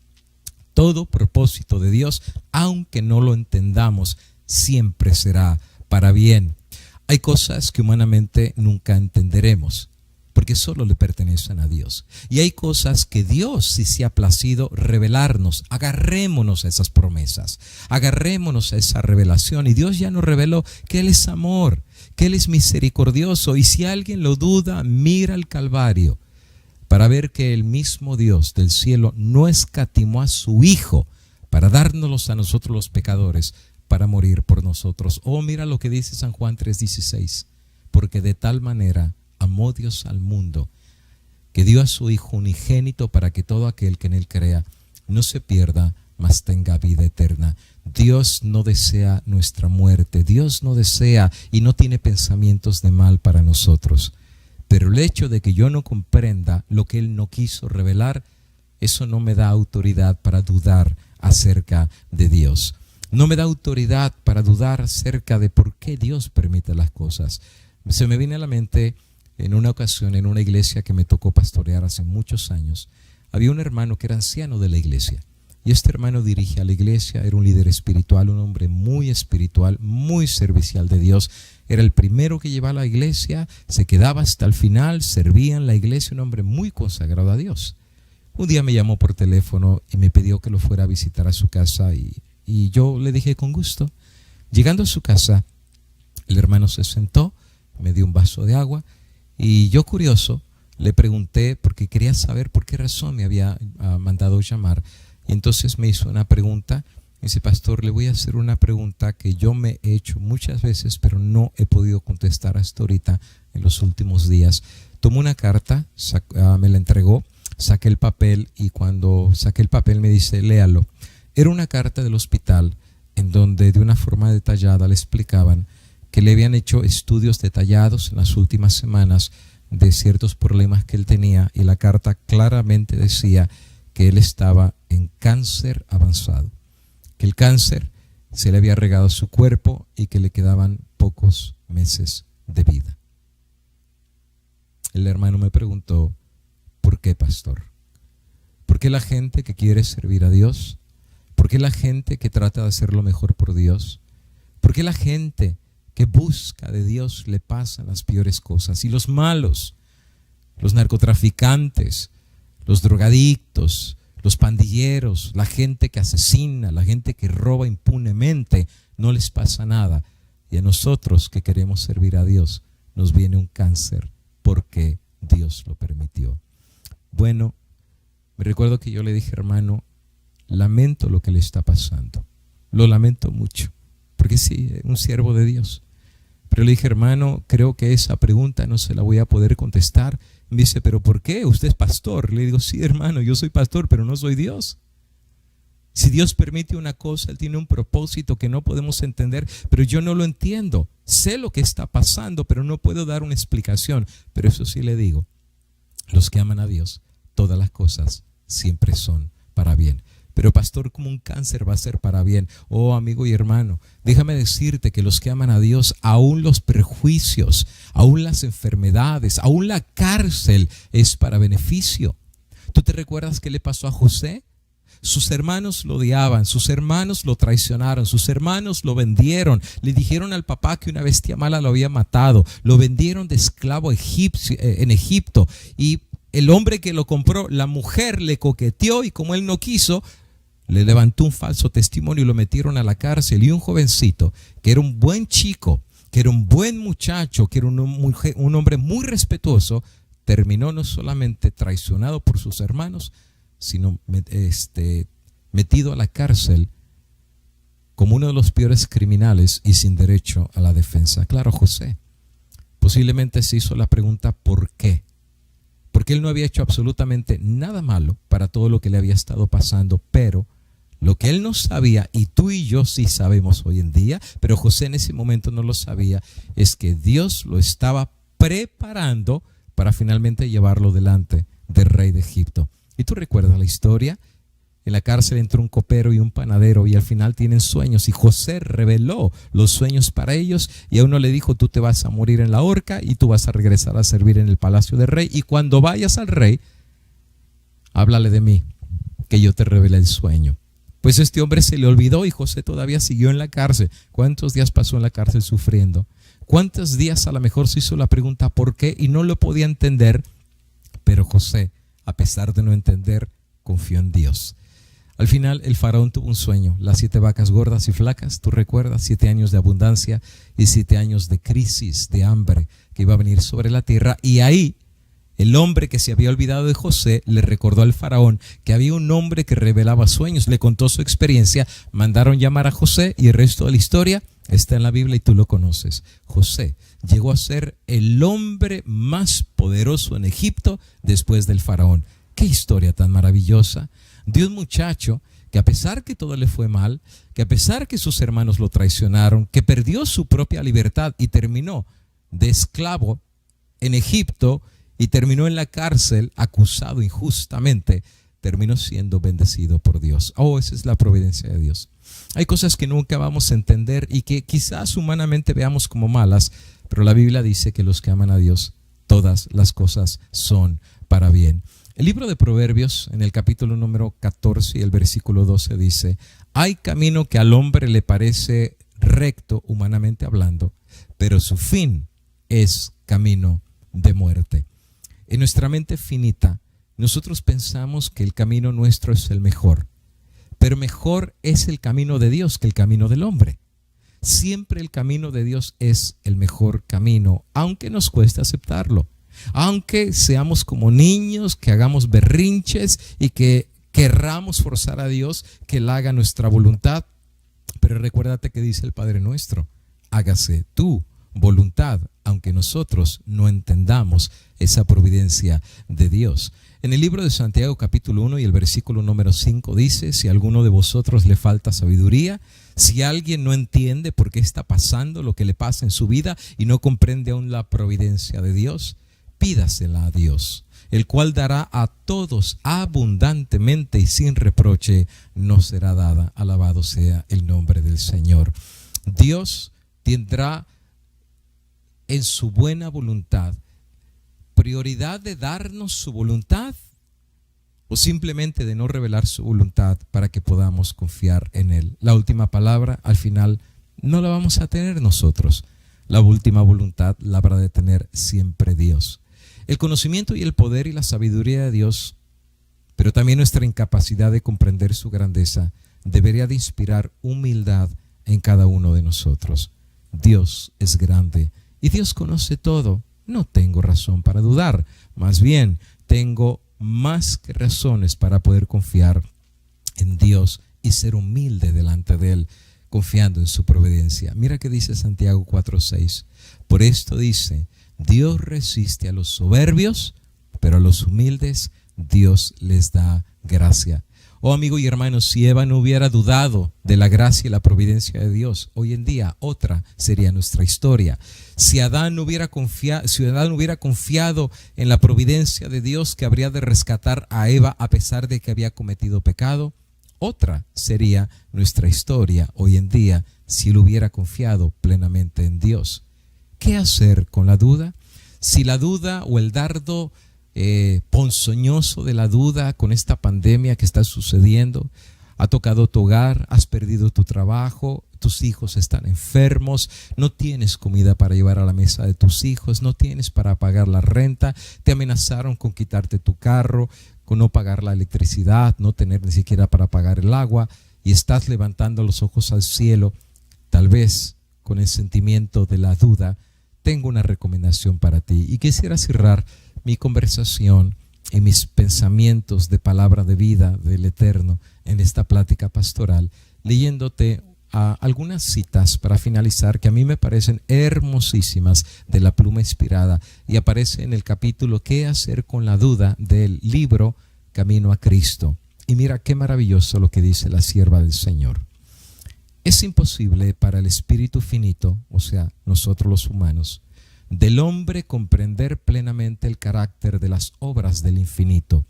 Todo propósito de Dios, aunque no lo entendamos, siempre será para bien. Hay cosas que humanamente nunca entenderemos, porque solo le pertenecen a Dios. Y hay cosas que Dios sí se ha placido revelarnos. Agarrémonos a esas promesas, agarrémonos a esa revelación. Y Dios ya nos reveló que Él es amor, que Él es misericordioso. Y si alguien lo duda, mira al Calvario para ver que el mismo Dios del cielo no escatimó a su Hijo para dárnoslos a nosotros los pecadores, para morir por nosotros. Oh, mira lo que dice San Juan 3:16. Porque de tal manera amó Dios al mundo, que dio a su Hijo unigénito para que todo aquel que en Él crea no se pierda, mas tenga vida eterna. Dios no desea nuestra muerte. Dios no desea y no tiene pensamientos de mal para nosotros. Pero el hecho de que yo no comprenda lo que Él no quiso revelar, eso no me da autoridad para dudar acerca de Dios. No me da autoridad para dudar acerca de por qué Dios permite las cosas. Se me viene a la mente en una ocasión en una iglesia que me tocó pastorear hace muchos años. Había un hermano que era anciano de la iglesia. Y este hermano dirige a la iglesia, era un líder espiritual, un hombre muy espiritual, muy servicial de Dios. Era el primero que llevaba a la iglesia, se quedaba hasta el final, servía en la iglesia, un hombre muy consagrado a Dios. Un día me llamó por teléfono y me pidió que lo fuera a visitar a su casa y yo le dije con gusto. Llegando a su casa, el hermano se sentó, me dio un vaso de agua y yo, curioso, le pregunté porque quería saber por qué razón me había mandado llamar. Y entonces me hizo una pregunta. Me dice: pastor, le voy a hacer una pregunta que yo me he hecho muchas veces, pero no he podido contestar hasta ahorita en los últimos días. Tomó una carta, me la entregó, saqué el papel y cuando saqué el papel me dice: léalo. Era una carta del hospital en donde de una forma detallada le explicaban que le habían hecho estudios detallados en las últimas semanas de ciertos problemas que él tenía, y la carta claramente decía que él estaba en cáncer avanzado, que el cáncer se le había regado a su cuerpo y que le quedaban pocos meses de vida. El hermano me preguntó: ¿por qué, pastor? ¿Por qué la gente que quiere servir a Dios? ¿Por qué la gente que trata de hacer lo mejor por Dios? ¿Por qué la gente que busca de Dios le pasan las peores cosas? Y los malos, los narcotraficantes, los drogadictos, los pandilleros, la gente que asesina, la gente que roba impunemente, no les pasa nada. Y a nosotros que queremos servir a Dios nos viene un cáncer porque Dios lo permitió. Bueno, me recuerdo que yo le dije: hermano, lamento lo que le está pasando. Lo lamento mucho, porque sí, un siervo de Dios. Pero le dije: hermano, creo que esa pregunta no se la voy a poder contestar. Me dice: ¿pero por qué? ¿Usted es pastor? Le digo: sí, hermano, yo soy pastor, pero no soy Dios. Si Dios permite una cosa, Él tiene un propósito que no podemos entender, pero yo no lo entiendo. Sé lo que está pasando, pero no puedo dar una explicación. Pero eso sí le digo: los que aman a Dios, todas las cosas siempre son para bien. Pero pastor, ¿cómo un cáncer va a ser para bien? Oh, amigo y hermano, déjame decirte que los que aman a Dios, aún los prejuicios, aún las enfermedades, aún la cárcel es para beneficio. ¿Tú te recuerdas qué le pasó a José? Sus hermanos lo odiaban, sus hermanos lo traicionaron, sus hermanos lo vendieron, le dijeron al papá que una bestia mala lo había matado, lo vendieron de esclavo en Egipto, y el hombre que lo compró, la mujer le coqueteó y como él no quiso, le levantó un falso testimonio y lo metieron a la cárcel. Y un jovencito que era un buen chico, que era un buen muchacho, que era un hombre muy respetuoso, terminó no solamente traicionado por sus hermanos, sino metido a la cárcel como uno de los peores criminales y sin derecho a la defensa. Claro, José posiblemente se hizo la pregunta: ¿por qué? Porque él no había hecho absolutamente nada malo para todo lo que le había estado pasando, pero lo que él no sabía, y tú y yo sí sabemos hoy en día, pero José en ese momento no lo sabía, es que Dios lo estaba preparando para finalmente llevarlo delante del rey de Egipto. Y tú recuerdas la historia. En la cárcel entró un copero y un panadero y al final tienen sueños, y José reveló los sueños para ellos, y a uno le dijo: tú te vas a morir en la horca y tú vas a regresar a servir en el palacio del rey, y cuando vayas al rey, háblale de mí, que yo te revelé el sueño. Pues este hombre se le olvidó y José todavía siguió en la cárcel. ¿Cuántos días pasó en la cárcel sufriendo? ¿Cuántos días a lo mejor se hizo la pregunta ¿por qué? Y no lo podía entender, pero José, a pesar de no entender, confió en Dios. Al final el faraón tuvo un sueño, las 7 vacas gordas y flacas, tú recuerdas, 7 años de abundancia y 7 años de crisis, de hambre que iba a venir sobre la tierra. Y ahí el hombre que se había olvidado de José le recordó al faraón que había un hombre que revelaba sueños, le contó su experiencia, mandaron llamar a José y el resto de la historia está en la Biblia y tú lo conoces. José llegó a ser el hombre más poderoso en Egipto después del faraón. ¡Qué historia tan maravillosa! De un muchacho que a pesar que todo le fue mal, que a pesar que sus hermanos lo traicionaron, que perdió su propia libertad y terminó de esclavo en Egipto y terminó en la cárcel acusado injustamente, terminó siendo bendecido por Dios. Oh, esa es la providencia de Dios. Hay cosas que nunca vamos a entender y que quizás humanamente veamos como malas, pero la Biblia dice que los que aman a Dios, todas las cosas son para bien. El libro de Proverbios, en el capítulo número 14 y el versículo 12 dice: hay camino que al hombre le parece recto, humanamente hablando, pero su fin es camino de muerte. En nuestra mente finita, nosotros pensamos que el camino nuestro es el mejor, pero mejor es el camino de Dios que el camino del hombre. Siempre el camino de Dios es el mejor camino, aunque nos cueste aceptarlo. Aunque seamos como niños, que hagamos berrinches y que querramos forzar a Dios que Él haga nuestra voluntad. Pero recuérdate que dice el Padre Nuestro: hágase tu voluntad, aunque nosotros no entendamos esa providencia de Dios. En el libro de Santiago capítulo 1 y el versículo número 5 dice: si a alguno de vosotros le falta sabiduría, si alguien no entiende por qué está pasando lo que le pasa en su vida y no comprende aún la providencia de Dios, pídasela a Dios, el cual dará a todos abundantemente y sin reproche, no será dada. Alabado sea el nombre del Señor. Dios tendrá en su buena voluntad prioridad de darnos su voluntad o simplemente de no revelar su voluntad para que podamos confiar en Él. La última palabra al final no la vamos a tener nosotros. La última voluntad la habrá de tener siempre Dios. El conocimiento y el poder y la sabiduría de Dios, pero también nuestra incapacidad de comprender su grandeza, debería de inspirar humildad en cada uno de nosotros. Dios es grande y Dios conoce todo. No tengo razón para dudar, más bien tengo más que razones para poder confiar en Dios y ser humilde delante de Él, confiando en su providencia. Mira que dice Santiago 4:6. Por esto dice: Dios resiste a los soberbios, pero a los humildes Dios les da gracia. Oh amigo y hermano, si Eva no hubiera dudado de la gracia y la providencia de Dios, hoy en día otra sería nuestra historia. Si Adán hubiera confiado en la providencia de Dios que habría de rescatar a Eva a pesar de que había cometido pecado, otra sería nuestra historia hoy en día si él hubiera confiado plenamente en Dios. ¿Qué hacer con la duda? Si la duda o el dardo ponzoñoso de la duda con esta pandemia que está sucediendo ha tocado tu hogar, has perdido tu trabajo, tus hijos están enfermos, no tienes comida para llevar a la mesa de tus hijos, no tienes para pagar la renta, te amenazaron con quitarte tu carro, con no pagar la electricidad, no tener ni siquiera para pagar el agua, y estás levantando los ojos al cielo, tal vez con el sentimiento de la duda. Tengo una recomendación para ti y quisiera cerrar mi conversación y mis pensamientos de palabra de vida del Eterno en esta plática pastoral, leyéndote algunas citas para finalizar que a mí me parecen hermosísimas de la pluma inspirada, y aparece en el capítulo ¿Qué hacer con la duda? Del libro Camino a Cristo. Y mira qué maravilloso lo que dice la sierva del Señor. Es imposible para el espíritu finito, o sea, nosotros los humanos, del hombre comprender plenamente el carácter de las obras del infinito.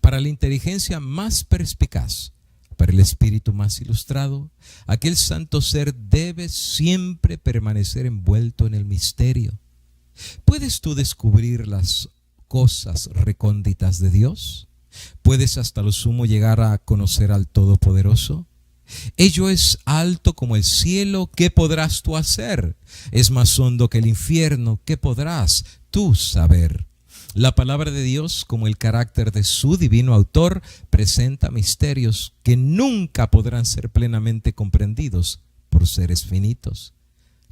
Para la inteligencia más perspicaz, para el espíritu más ilustrado, aquel santo ser debe siempre permanecer envuelto en el misterio. ¿Puedes tú descubrir las cosas recónditas de Dios? ¿Puedes hasta lo sumo llegar a conocer al Todopoderoso? Ello es alto como el cielo, ¿qué podrás tú hacer? Es más hondo que el infierno, ¿qué podrás tú saber? La palabra de Dios, como el carácter de su divino autor, presenta misterios que nunca podrán ser plenamente comprendidos por seres finitos.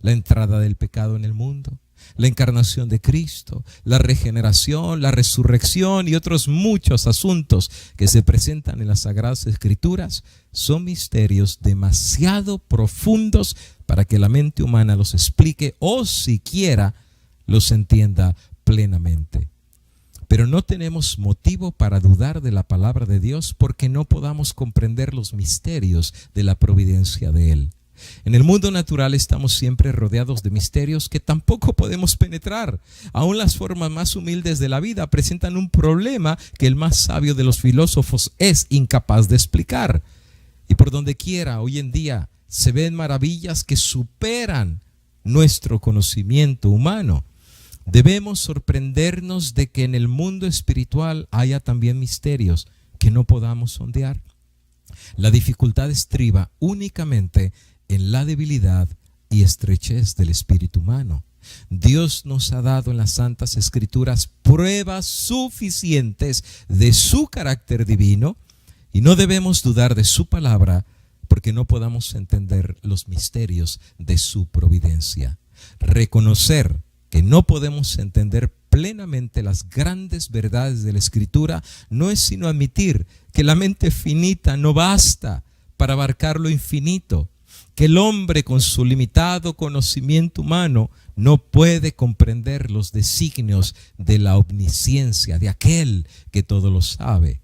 La entrada del pecado en el mundo, la encarnación de Cristo, la regeneración, la resurrección y otros muchos asuntos que se presentan en las Sagradas Escrituras son misterios demasiado profundos para que la mente humana los explique o siquiera los entienda plenamente. Pero no tenemos motivo para dudar de la palabra de Dios porque no podamos comprender los misterios de la providencia de Él. En el mundo natural estamos siempre rodeados de misterios que tampoco podemos penetrar. Aún las formas más humildes de la vida presentan un problema que el más sabio de los filósofos es incapaz de explicar. Y por donde quiera hoy en día se ven maravillas que superan nuestro conocimiento humano. Debemos sorprendernos de que en el mundo espiritual haya también misterios que no podamos sondear. La dificultad estriba únicamente en la debilidad y estrechez del espíritu humano. Dios nos ha dado en las Santas Escrituras pruebas suficientes de su carácter divino y no debemos dudar de su palabra porque no podamos entender los misterios de su providencia. Reconocer que no podemos entender plenamente las grandes verdades de la Escritura no es sino admitir que la mente finita no basta para abarcar lo infinito, que el hombre con su limitado conocimiento humano no puede comprender los designios de la omnisciencia de aquel que todo lo sabe.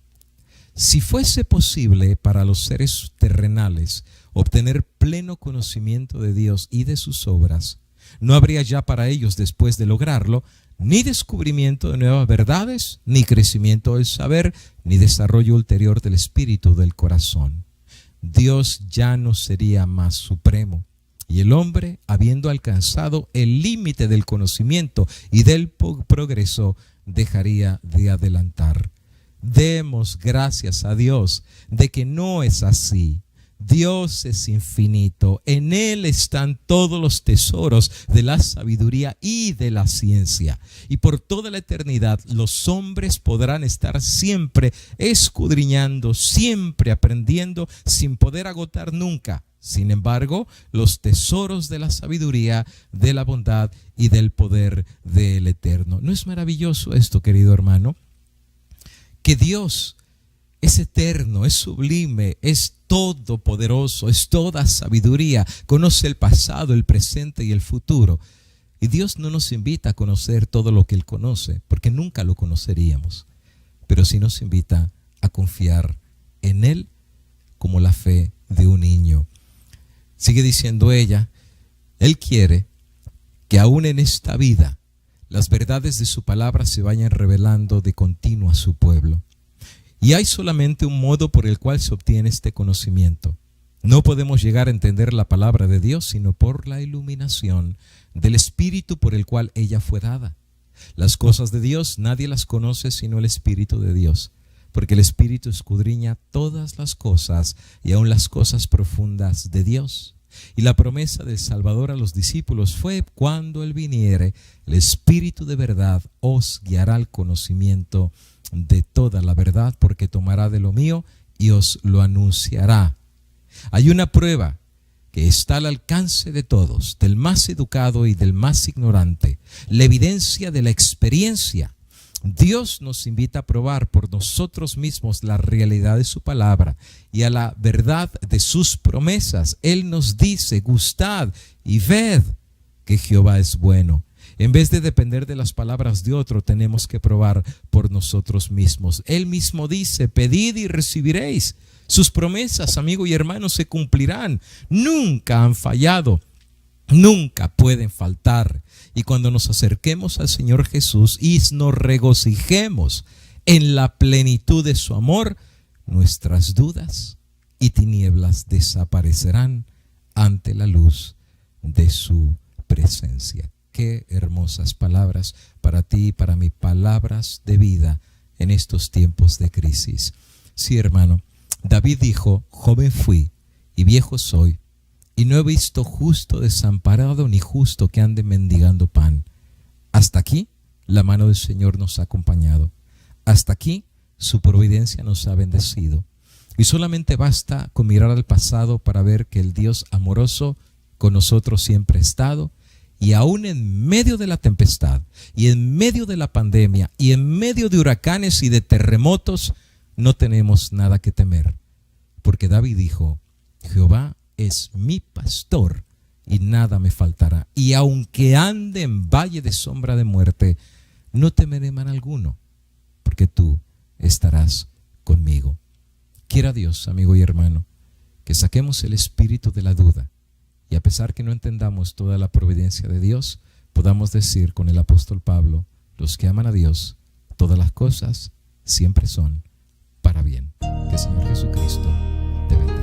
Si fuese posible para los seres terrenales obtener pleno conocimiento de Dios y de sus obras, no habría ya para ellos, después de lograrlo, ni descubrimiento de nuevas verdades, ni crecimiento del saber, ni desarrollo ulterior del espíritu del corazón. Dios ya no sería más supremo, y el hombre, habiendo alcanzado el límite del conocimiento y del progreso, dejaría de adelantar. Demos gracias a Dios de que no es así. Dios es infinito, en Él están todos los tesoros de la sabiduría y de la ciencia. Y por toda la eternidad los hombres podrán estar siempre escudriñando, siempre aprendiendo, sin poder agotar nunca. Sin embargo, los tesoros de la sabiduría, de la bondad y del poder del Eterno. ¿No es maravilloso esto, querido hermano? Que Dios es eterno, es sublime, es todopoderoso, es toda sabiduría, conoce el pasado, el presente y el futuro. Y Dios no nos invita a conocer todo lo que Él conoce, porque nunca lo conoceríamos. Pero sí nos invita a confiar en Él como la fe de un niño. Sigue diciendo ella, Él quiere que aún en esta vida las verdades de su palabra se vayan revelando de continuo a su pueblo. Y hay solamente un modo por el cual se obtiene este conocimiento. No podemos llegar a entender la palabra de Dios sino por la iluminación del Espíritu por el cual ella fue dada. Las cosas de Dios nadie las conoce sino el Espíritu de Dios, porque el Espíritu escudriña todas las cosas y aun las cosas profundas de Dios. Y la promesa del Salvador a los discípulos fue: cuando Él viniere, el Espíritu de verdad os guiará al conocimiento de toda la verdad, porque tomará de lo mío y os lo anunciará. Hay una prueba que está al alcance de todos, del más educado y del más ignorante, la evidencia de la experiencia. Dios nos invita a probar por nosotros mismos la realidad de su palabra y a la verdad de sus promesas. Él nos dice: gustad y ved que Jehová es bueno. En vez de depender de las palabras de otro, tenemos que probar por nosotros mismos. Él mismo dice: pedid y recibiréis. Sus promesas, amigo y hermano, se cumplirán. Nunca han fallado. nunca pueden faltar. Y cuando nos acerquemos al Señor Jesús y nos regocijemos en la plenitud de su amor, nuestras dudas y tinieblas desaparecerán ante la luz de su presencia. Qué hermosas palabras para ti y para mí, palabras de vida en estos tiempos de crisis. Sí, hermano, David dijo: joven fui y viejo soy, y no he visto justo desamparado ni justo que ande mendigando pan. Hasta aquí la mano del Señor nos ha acompañado. Hasta aquí su providencia nos ha bendecido. Y solamente basta con mirar al pasado para ver que el Dios amoroso con nosotros siempre ha estado. Y aún en medio de la tempestad, y en medio de la pandemia, y en medio de huracanes y de terremotos, no tenemos nada que temer. Porque David dijo: Jehová es mi pastor y nada me faltará. Y aunque ande en valle de sombra de muerte, no temeré mal alguno, porque tú estarás conmigo. Quiera Dios, amigo y hermano, que saquemos el espíritu de la duda. Y a pesar que no entendamos toda la providencia de Dios, podamos decir con el apóstol Pablo: los que aman a Dios, todas las cosas siempre son para bien. Que el Señor Jesucristo te bendiga.